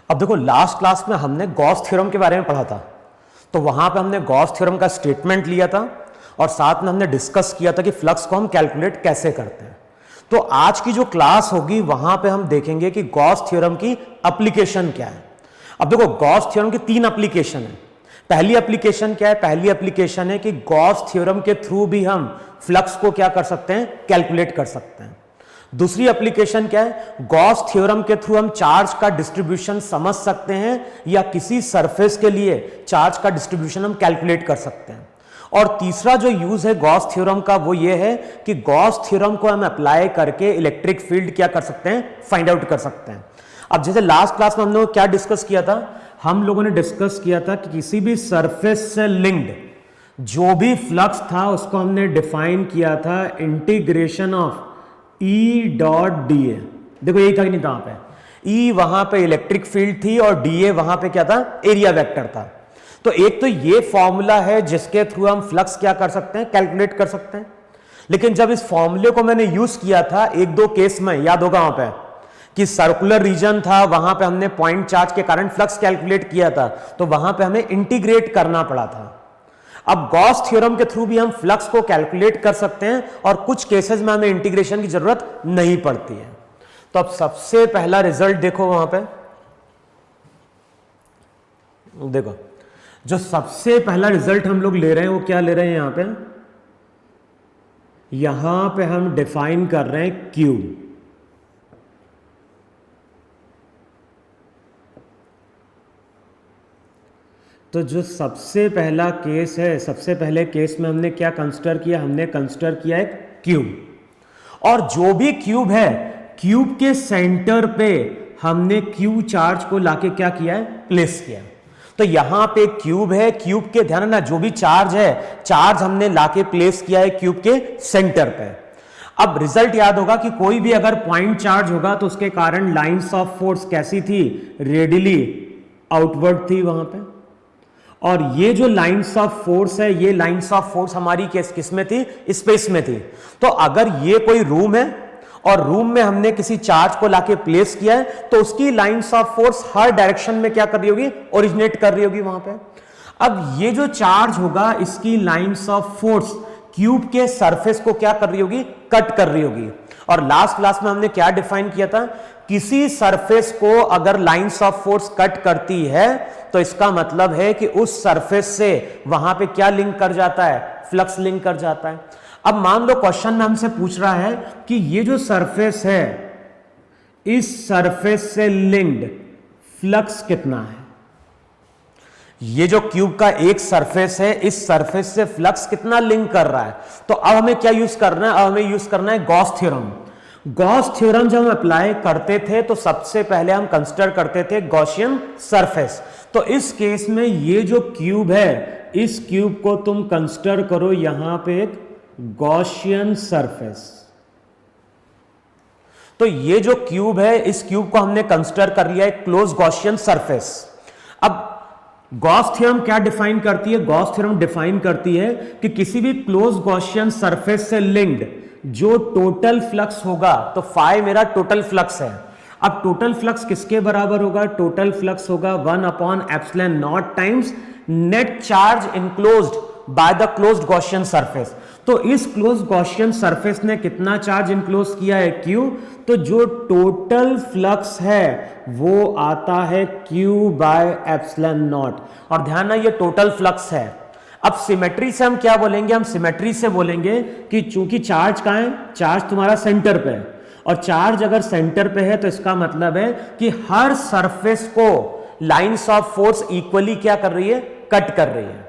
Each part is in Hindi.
अब देखो लास्ट क्लास में हमने गॉस थ्योरम के बारे में पढ़ा था, तो वहां पे हमने गॉस थ्योरम का स्टेटमेंट लिया था और साथ में हमने डिस्कस किया था कि फ्लक्स को हम कैलकुलेट कैसे करते हैं। तो आज की जो क्लास होगी वहां पे हम देखेंगे कि गॉस थ्योरम की एप्लीकेशन क्या है। अब देखो गॉस थ्योरम की 3 एप्लीकेशन है। पहली एप्लीकेशन क्या है? पहली एप्लीकेशन है कि गॉस थ्योरम के थ्रू भी हम फ्लक्स को क्या कर सकते हैं? कैलकुलेट कर सकते हैं। दूसरी एप्लीकेशन क्या है? गॉस थ्योरम के थ्रू हम चार्ज का डिस्ट्रीब्यूशन समझ सकते हैं या किसी सरफेस के लिए चार्ज का डिस्ट्रीब्यूशन हम कैलकुलेट कर सकते हैं। और तीसरा जो यूज है गॉस थ्योरम का वो ये है कि गॉस थ्योरम को हम अप्लाई करके इलेक्ट्रिक फील्ड क्या कर सकते हैं? फाइंड आउट कर सकते हैं। अब जैसे लास्ट क्लास में हम लोग क्या डिस्कस किया था? हम लोगों ने डिस्कस किया था कि किसी भी सरफेस से लिंक्ड जो भी फ्लक्स था उसको हमने डिफाइन किया था integration of E dot D A. देखो यही था कि नहीं था? वहां पे E वहां पे इलेक्ट्रिक फील्ड थी और DA वहां पे क्या था? एरिया वेक्टर था। तो एक तो ये फॉर्मूला है जिसके थ्रू हम फ्लक्स क्या कर सकते हैं? कैलकुलेट कर सकते हैं। लेकिन जब इस फॉर्मूले को मैंने यूज किया था एक दो केस में, याद होगा वहां पे कि सर्कुलर रीजन था, वहां पे हमने पॉइंट चार्ज के कारण फ्लक्स कैलकुलेट किया था, तो वहां पे हमें इंटीग्रेट करना पड़ा था। अब गॉस थ्योरम के थ्रू भी हम फ्लक्स को कैलकुलेट कर सकते हैं और कुछ केसेस में हमें इंटीग्रेशन की जरूरत नहीं पड़ती है। तो अब सबसे पहला रिजल्ट देखो, वहां पे देखो जो सबसे पहला रिजल्ट हम लोग ले रहे हैं वो क्या ले रहे हैं? यहां पे हम डिफाइन कर रहे हैं क्यूब। तो जो सबसे पहला केस है, सबसे पहले केस में हमने क्या कंसिडर किया? हमने कंसिडर किया एक क्यूब। और जो भी क्यूब है, क्यूब के सेंटर पे हमने क्यू चार्ज को लाके क्या किया है? प्लेस किया। तो यहां पे क्यूब है, क्यूब के ध्यान ना जो भी चार्ज है, चार्ज हमने लाके प्लेस किया है क्यूब के सेंटर पे। अब रिजल्ट याद होगा कि कोई भी अगर पॉइंट चार्ज होगा तो उसके कारण लाइंस ऑफ फोर्स कैसी थी? रेडियली आउटवर्ड थी वहां पे। और ये जो लाइंस ऑफ फोर्स है, ये लाइंस ऑफ फोर्स हमारी किस में थी? स्पेस में थी। तो अगर ये कोई रूम है और रूम में हमने किसी चार्ज को लाके प्लेस किया है तो उसकी lines of force her direction में क्या कर रही होगी? ओरिजिनेट कर रही होगी वहां पे। अब ये जो चार्ज होगा इसकी लाइंस ऑफ फोर्स क्यूब के सरफेस को क्या कर रही होगी? कट कर रही होगी। और लास्ट क्लास में हमने क्या डिफाइन किया था? किसी सरफेस को अगर लाइंस ऑफ फोर्स कट करती है तो इसका मतलब है कि उस सरफेस से वहां पे क्या लिंक कर जाता है? फ्लक्स लिंक कर जाता है। अब मान लो क्वेश्चन में हमसे पूछ रहा है कि ये जो सरफेस है, इस सरफेस से लिंक्ड फ्लक्स कितना है? ये जो क्यूब का एक सरफेस है, इस सरफेस से फ्लक्स कितना लिंक कर रहा है? तो अब हमें क्या यूज करना है? अब हमें यूज करना है गॉस थ्योरम। गॉस थ्योरम जब हम अप्लाई करते थे तो सबसे पहले हम कंसिडर करते थे गॉसियन सरफेस। तो इस केस में ये जो क्यूब है, इस क्यूब को तुम कंसिडर करो यहां पे एक गॉसियन सरफेस। तो ये जो क्यूब है, इस क्यूब को हमने कंसिडर कर लिया एक क्लोज गॉसियन सरफेस। अब गॉस थ्योरम क्या डिफाइन करती है? गॉस थ्योरम डिफाइन करती है कि किसी भी क्लोज गॉसियन सरफेस से लिंक्ड जो टोटल फ्लक्स होगा, तो फाई मेरा टोटल फ्लक्स है। अब टोटल फ्लक्स किसके बराबर होगा? टोटल फ्लक्स होगा 1/ε0 times net charge enclosed by the closed Gaussian surface. तो इस क्लोज गॉसियन सरफेस ने कितना चार्ज इनक्लोज किया है? Q। तो जो टोटल फ्लक्स है वो आता है Q/ε0। और ध्यान ना ये टोटल फ्लक्स है। अब सिमेट्री से हम क्या बोलेंगे? हम सिमेट्री से बोलेंगे कि चूंकि चार्ज कहां है? चार्ज तुम्हारा सेंटर पे है, और चार्ज अगर सेंटर पे है तो इसका मतलब है कि हर सरफेस को लाइंस ऑफ फोर्स इक्वली क्या कर रही है? कट कर रही है।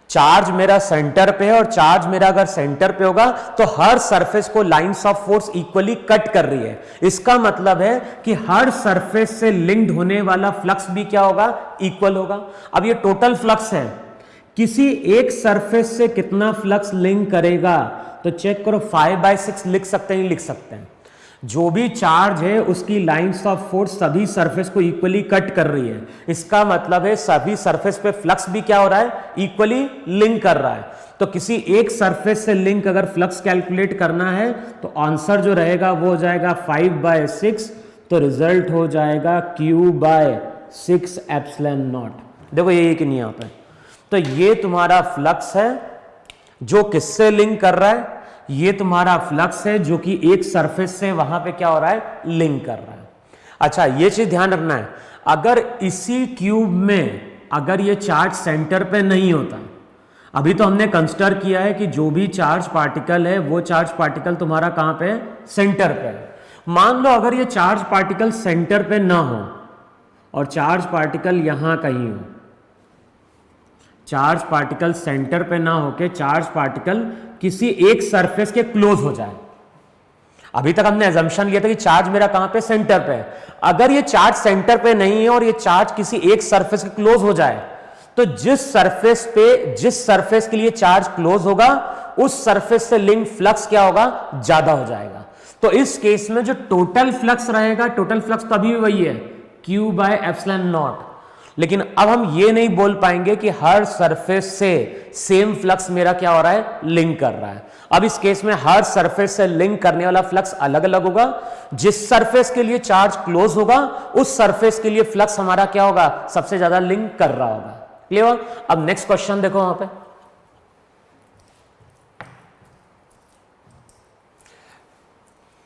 चार्ज मेरा सेंटर पे है और चार्ज मेरा अगर सेंटर पे होगा तो हर सरफेस को lines of force equally cut कर रही है। इसका मतलब है कि हर सरफेस से लिंक्ड होने वाला फ्लक्स भी क्या होगा? इक्वल होगा। अब ये टोटल फ्लक्स है, किसी एक सरफेस से कितना फ्लक्स लिंक करेगा? तो चेक करो, 5/6 लिख सकते हैं? नहीं लिख सकते हैं। जो भी चार्ज है उसकी लाइंस ऑफ फोर्स सभी सरफेस को इक्वली कट कर रही है। इसका मतलब है सभी सरफेस पे फ्लक्स भी क्या हो रहा है? इक्वली लिंक कर रहा है। तो किसी एक सरफेस से लिंक अगर फ्लक्स कैलकुलेट करना है तो आंसर जो रहेगा वो हो जाएगा 5/6। तो रिजल्ट हो जाएगा Q/ε0 6 एप्सिलॉन नॉट। देखो ये कि नहीं यहाँ पे, तो ये तुम्हारा फ्लक्स है जो किससे लिंक कर रहा है, ये तुम्हारा फ्लक्स है जो कि एक सरफेस से वहां पे क्या हो रहा है, लिंक कर रहा है। अच्छा ये चीज ध्यान रखना है, अगर इसी क्यूब में अगर ये चार्ज सेंटर पे नहीं होता, अभी तो हमने कंसिडर किया है कि जो भी चार्ज पार्टिकल है वो चार्ज पार्टिकल तुम्हारा कहां पे है, सेंटर पे है। मान लो अगर ये चार्ज पार्टिकल सेंटर पे ना हो और चार्ज पार्टिकल यहां कहीं हो, चार्ज पार्टिकल सेंटर पे ना होके चार्ज पार्टिकल किसी एक सरफेस के क्लोज हो जाए। अभी तक हमने अजम्पशन लिया था कि चार्ज मेरा कहां पे, सेंटर पे है। अगर ये चार्ज सेंटर पे नहीं है और ये चार्ज किसी एक सरफेस के क्लोज हो जाए, तो जिस सरफेस के लिए चार्ज क्लोज होगा उस सरफेस से लिंक फ्लक्स क्या होगा, ज्यादा हो जाएगा। तो इस केस में जो टोटल फ्लक्स रहेगा, टोटल फ्लक्स तो अभी भी वही है, Q बाय एप्सिलॉन नॉट। लेकिन अब हम ये नहीं बोल पाएंगे कि हर सरफेस से सेम फ्लक्स मेरा क्या हो रहा है, लिंक कर रहा है। अब इस केस में हर सरफेस से लिंक करने वाला फ्लक्स अलग अलग होगा। जिस सरफेस के लिए चार्ज क्लोज होगा उस सरफेस के लिए फ्लक्स हमारा क्या होगा, सबसे ज्यादा लिंक कर रहा होगा। क्लियर? अब नेक्स्ट क्वेश्चन देखो वहां पे,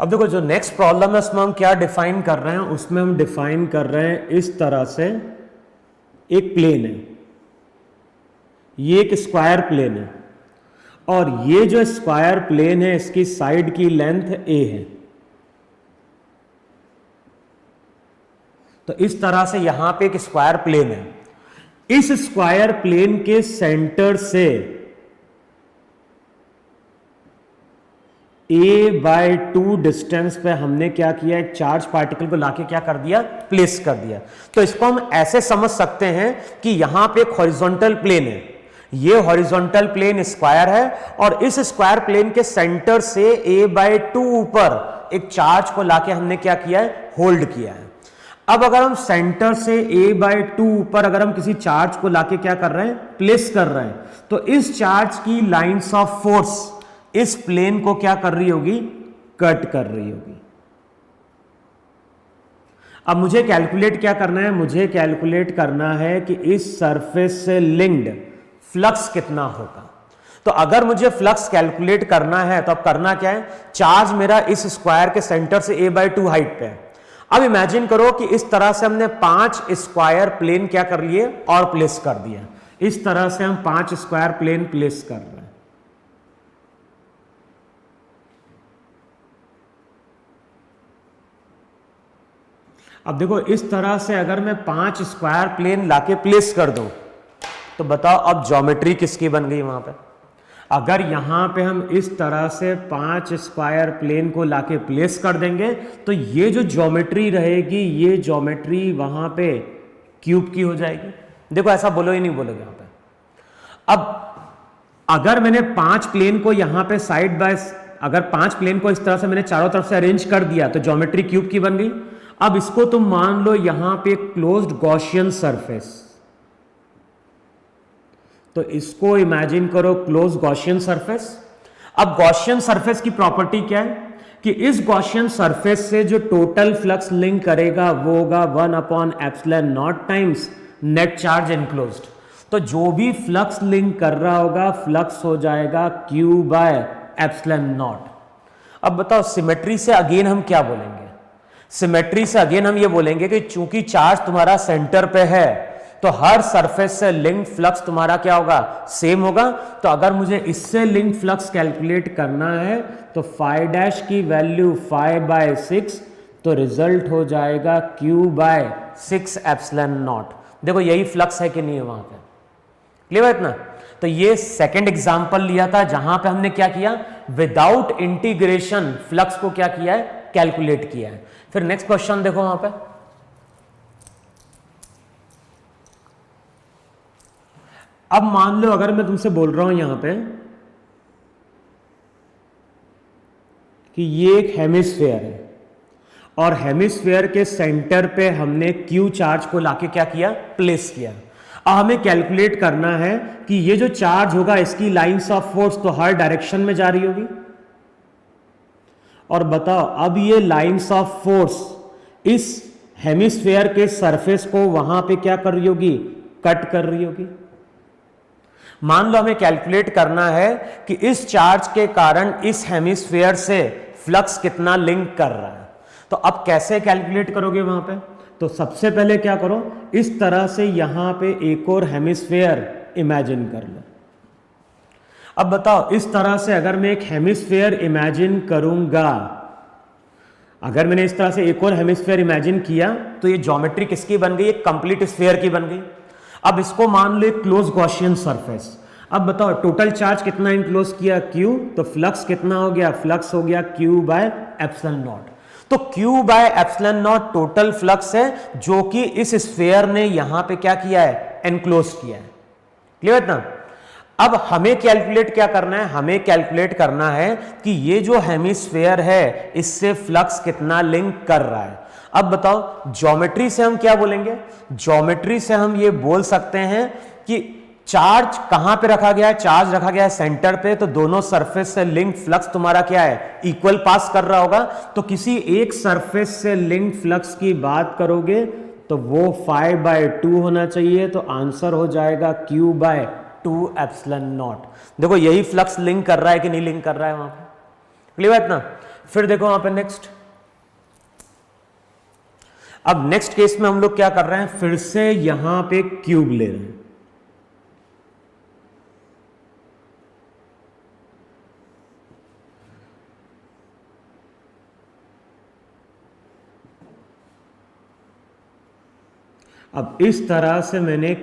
अब देखो जो नेक्स्ट प्रॉब्लम है उसमें हम क्या डिफाइन कर रहे हैं, उसमें हम डिफाइन कर रहे हैं इस तरह से, एक प्लेन है, ये एक स्क्वायर प्लेन है और ये जो स्क्वायर प्लेन है इसकी साइड की लेंथ a है। तो इस तरह से यहां पे एक स्क्वायर प्लेन है, इस स्क्वायर प्लेन के सेंटर से a/2 डिस्टेंस पे हमने क्या किया, एक चार्ज पार्टिकल को लाके क्या कर दिया, प्लेस कर दिया। तो इसको हम ऐसे समझ सकते हैं कि यहां पे एक हॉरिजॉन्टल प्लेन है, ये हॉरिजॉन्टल प्लेन स्क्वायर है और इस स्क्वायर प्लेन के सेंटर से a/2 ऊपर एक चार्ज को लाके हमने क्या किया है, होल्ड किया है। अब अगर हम सेंटर से a/2 ऊपर अगर हम किसी चार्ज को लाके क्या कर रहे हैं, प्लेस कर रहे हैं, तो इस चार्ज की लाइंस ऑफ फोर्स इस प्लेन को क्या कर रही होगी, कट कर रही होगी। अब मुझे कैलकुलेट क्या करना है, मुझे कैलकुलेट करना है कि इस सरफेस से लिंक्ड फ्लक्स कितना होगा। तो अगर मुझे फ्लक्स कैलकुलेट करना है तो अब करना क्या है, चार्ज मेरा इस स्क्वायर के सेंटर से a/2 हाइट पे है। अब इमेजिन करो कि इस तरह से हमने 5 स्क्वायर प्लेन क्या कर लिए और प्लेस कर दिया। इस तरह से हम 5 स्क्वायर प्लेन प्लेस कर रहे हैं। अब देखो इस तरह से अगर मैं 5 स्क्वायर प्लेन लाके प्लेस कर दूं तो बताओ अब ज्योमेट्री किसकी बन गई वहां पे। अगर यहां पे हम इस तरह से 5 स्क्वायर प्लेन को लाके प्लेस कर देंगे तो ये जो ज्योमेट्री रहेगी, ये ज्योमेट्री वहां पे क्यूब की हो जाएगी। देखो ऐसा बोलो ही नहीं बोलोगे यहां पे। अब अगर मैंने 5 प्लेन को यहां पे साइड बाय, अगर 5 प्लेन को इस तरह से मैंने चारों तरफ से अरेंज कर दिया तो ज्योमेट्री क्यूब की बन गई। अब इसको तुम मान लो यहां पे क्लोज्ड गॉसियन सरफेस, तो इसको इमेजिन करो क्लोज गॉसियन सरफेस। अब गॉसियन सरफेस की प्रॉपर्टी क्या है कि इस गॉसियन सरफेस से जो टोटल फ्लक्स लिंक करेगा वो होगा 1/ε0 टाइम्स नेट चार्ज एनक्लोज्ड। तो जो भी फ्लक्स लिंक कर रहा होगा फ्लक्स हो जाएगा Q/ε0। अब बताओ सिमेट्री से अगेन हम क्या बोलेंगे, सिमेट्री से अगेन हम ये बोलेंगे कि चूंकि चार्ज तुम्हारा सेंटर पे है तो हर सरफेस से लिंक फ्लक्स तुम्हारा क्या होगा, सेम होगा। तो अगर मुझे इससे लिंक फ्लक्स कैलकुलेट करना है तो फाई डैश की वैल्यू 5/6, तो रिजल्ट हो जाएगा Q/6ε0। देखो यही फ्लक्स है कि नहीं है वहां पे, क्लियर है इतना। तो ये सेकंड एग्जांपल लिया था जहां पे हमने क्या किया, विदाउट इंटीग्रेशन फ्लक्स को क्या किया है, कैलकुलेट किया है। फिर नेक्स्ट क्वेश्चन देखो वहां पे, अब मान लो अगर मैं तुमसे बोल रहा हूं यहां पे कि ये एक हेमिस्फेयर है और हेमिस्फेयर के सेंटर पे हमने Q चार्ज को लाके क्या किया, प्लेस किया। अब हमें कैलकुलेट करना है कि ये जो चार्ज होगा इसकी लाइंस ऑफ फोर्स तो हर डायरेक्शन में जा रही होगी। और बताओ अब ये लाइंस ऑफ फोर्स इस हेमिस्फेयर के सरफेस को वहां पे क्या कर रही होगी, कट कर रही होगी। मान लो हमें कैलकुलेट करना है कि इस चार्ज के कारण इस हेमिस्फेयर से फ्लक्स कितना लिंक कर रहा है, तो अब कैसे कैलकुलेट करोगे वहां पे? तो सबसे पहले क्या करो, इस तरह से यहां पे एक और हेमिस्फेयर इमेजिन कर लो। अब बताओ, इस तरह से अगर मैं एक हेमिस्फेयर इमेजिन करूंगा, अगर मैंने इस तरह से एक और हेमिस्फेयर इमेजिन किया तो ये ज्योमेट्री किसकी बन गई, एक कंप्लीट स्फेयर की बन गई। अब इसको मान लो एक क्लोज गॉसियन सरफेस। अब बताओ टोटल चार्ज कितना इनक्लोज किया, Q, तो फ्लक्स कितना हो गया, फ्लक्स हो गया Q बाय एप्सिलॉन नॉट। तो Q by epsilon not total flux है जो कि इस स्फेयर ने यहां पे क्या किया है, एनक्लोज किया है। क्लियर है ना? अब हमें कैलकुलेट क्या करना है, हमें कैलकुलेट करना है कि ये जो हेमिस्फेयर है इससे फ्लक्स कितना लिंक कर रहा है। अब बताओ ज्योमेट्री से हम क्या बोलेंगे, ज्योमेट्री से हम ये बोल सकते हैं कि चार्ज कहां पे रखा गया है, चार्ज रखा गया है सेंटर पे, तो दोनों सरफेस से लिंक फ्लक्स तुम्हारा क्या है, इक्वल पास कर रहा होगा। तो किसी एक सरफेस से लिंक फ्लक्स की बात करोगे तो वो 5/2 होना चाहिए, तो आंसर हो जाएगा Q/2 एप्सिलॉन नॉट। देखो यही फ्लक्स लिंक कर रहा है कि नहीं लिंक कर रहा है वहां पे, क्लियर है ना? फिर देखो वहां पे नेक्स्ट, अब नेक्स्ट केस में हम लोग क्या कर रहे हैं, फिर से यहां पे क्यूब ले रहे हैं। अब इस तरह से मैंने